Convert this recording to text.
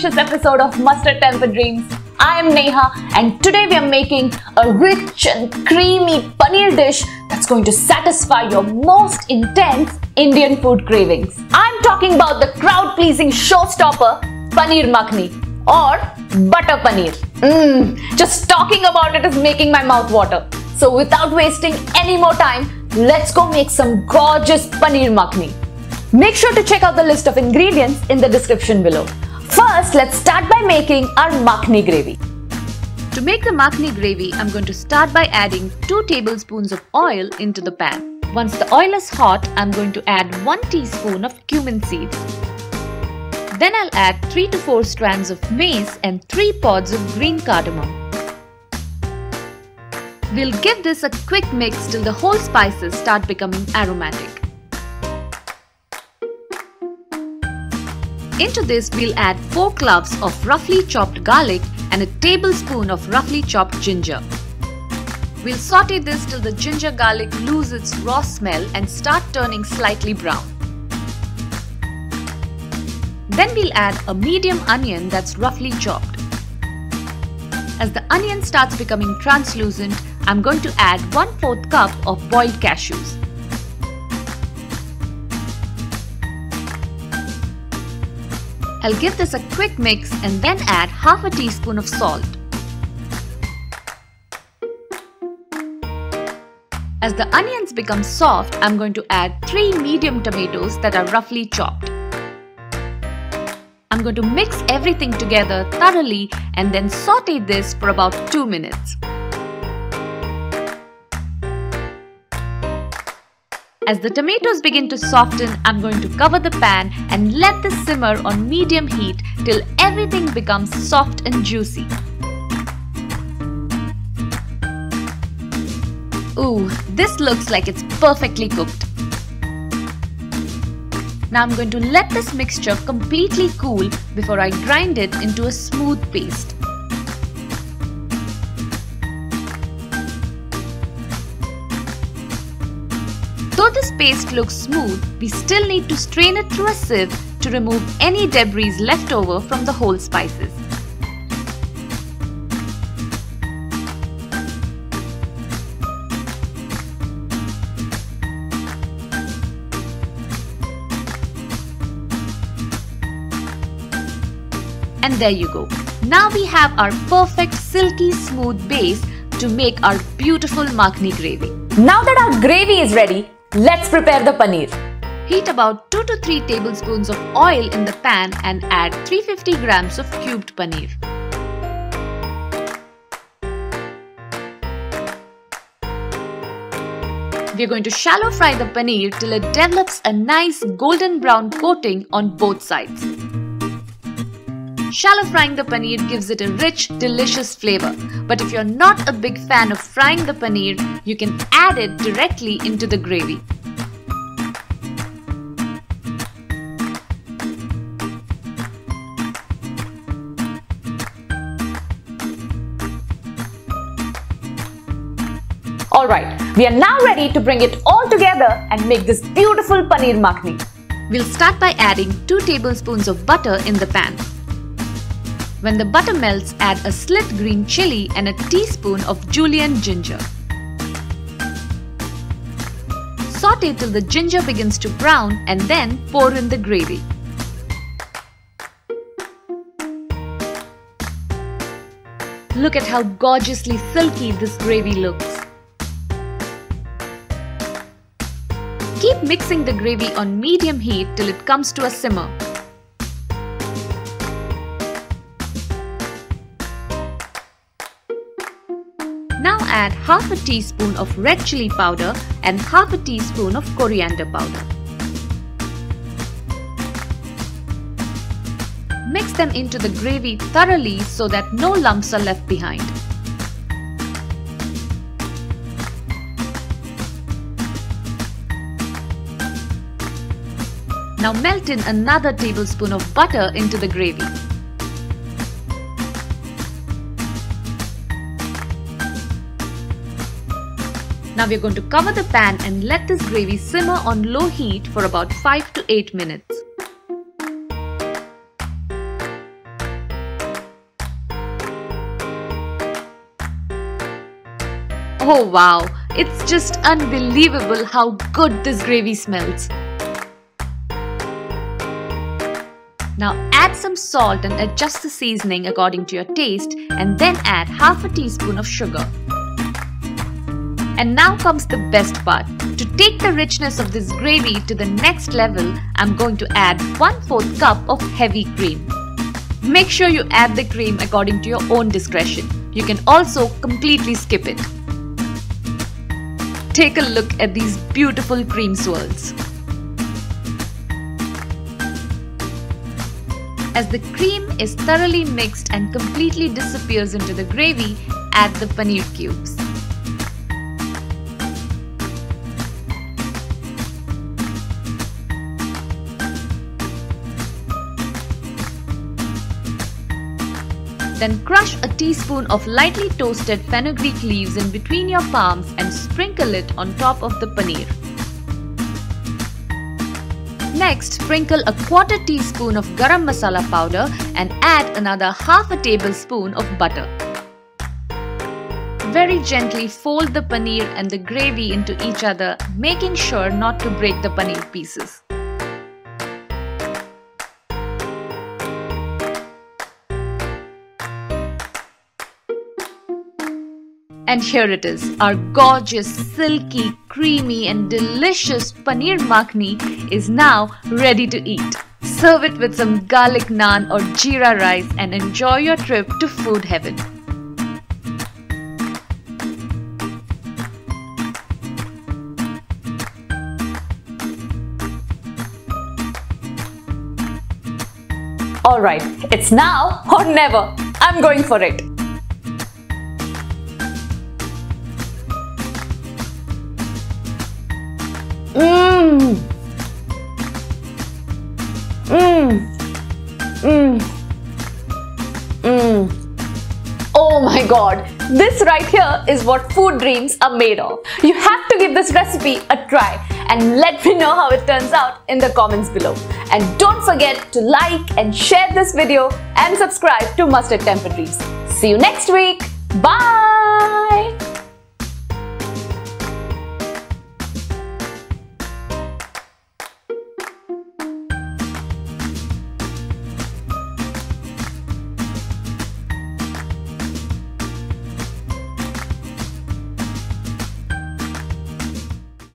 delicious episode of Mustard Tempered Dreams. I am Neha and today we are making a rich and creamy paneer dish that's going to satisfy your most intense Indian food cravings. I'm talking about the crowd-pleasing showstopper, Paneer Makhani or Butter Paneer. Just talking about it is making my mouth water. So without wasting any more time, let's go make some gorgeous Paneer Makhani. Make sure to check out the list of ingredients in the description below. First, let's start by making our Makhani Gravy. To make the Makhani Gravy, I'm going to start by adding 2 tablespoons of oil into the pan. Once the oil is hot, I'm going to add 1 teaspoon of Cumin Seeds. Then I'll add 3 to 4 strands of Mace and 3 pods of Green Cardamom. We'll give this a quick mix till the whole spices start becoming aromatic. Into this, we'll add 4 cloves of roughly chopped garlic and a tablespoon of roughly chopped ginger. We'll saute this till the ginger garlic lose its raw smell and start turning slightly brown. Then we'll add a medium onion that's roughly chopped. As the onion starts becoming translucent, I'm going to add 1/4 cup of boiled cashews. I'll give this a quick mix and then add half a teaspoon of salt. As the onions become soft, I'm going to add 3 medium tomatoes that are roughly chopped. I'm going to mix everything together thoroughly and then saute this for about 2 minutes. As the tomatoes begin to soften, I'm going to cover the pan and let this simmer on medium heat till everything becomes soft and juicy. Ooh, this looks like it's perfectly cooked. Now I'm going to let this mixture completely cool before I grind it into a smooth paste. Though this paste looks smooth, we still need to strain it through a sieve to remove any debris left over from the whole spices. And there you go. Now we have our perfect silky smooth base to make our beautiful Makhani gravy. Now that our gravy is ready, let's prepare the paneer. Heat about 2 to 3 tablespoons of oil in the pan and add 350 grams of cubed paneer. We're going to shallow fry the paneer till it develops a nice golden brown coating on both sides. Shallow frying the paneer gives it a rich, delicious flavor. But if you're not a big fan of frying the paneer, you can add it directly into the gravy. Alright, we are now ready to bring it all together and make this beautiful Paneer Makhani. We'll start by adding 2 tablespoons of butter in the pan. When the butter melts, add a slit green chilli and a teaspoon of julienne ginger. Saute till the ginger begins to brown and then pour in the gravy. Look at how gorgeously silky this gravy looks. Keep mixing the gravy on medium heat till it comes to a simmer. Now add half a teaspoon of Red Chilli Powder and half a teaspoon of Coriander Powder. Mix them into the gravy thoroughly so that no lumps are left behind. Now melt in another tablespoon of butter into the gravy. Now we're going to cover the pan and let this gravy simmer on low heat for about 5 to 8 minutes. Oh wow, it's just unbelievable how good this gravy smells. Now add some salt and adjust the seasoning according to your taste, and then add half a teaspoon of sugar. And now comes the best part. To take the richness of this gravy to the next level, I'm going to add 1/4 cup of heavy cream. Make sure you add the cream according to your own discretion. You can also completely skip it. Take a look at these beautiful cream swirls. As the cream is thoroughly mixed and completely disappears into the gravy, add the paneer cubes. Then crush a teaspoon of lightly toasted fenugreek leaves in between your palms and sprinkle it on top of the paneer. Next, sprinkle a 1/4 teaspoon of Garam Masala powder and add another half a tablespoon of butter. Very gently fold the paneer and the gravy into each other, making sure not to break the paneer pieces. And here it is, our gorgeous, silky, creamy and delicious Paneer Makhani is now ready to eat. Serve it with some garlic naan or jeera rice and enjoy your trip to food heaven. Alright, it's now or never. I'm going for it. Oh my god, this right here is what food dreams are made of. You have to give this recipe a try and let me know how it turns out in the comments below. And don't forget to like and share this video and subscribe to Mustard Tempered Dreams. See you next week. Bye!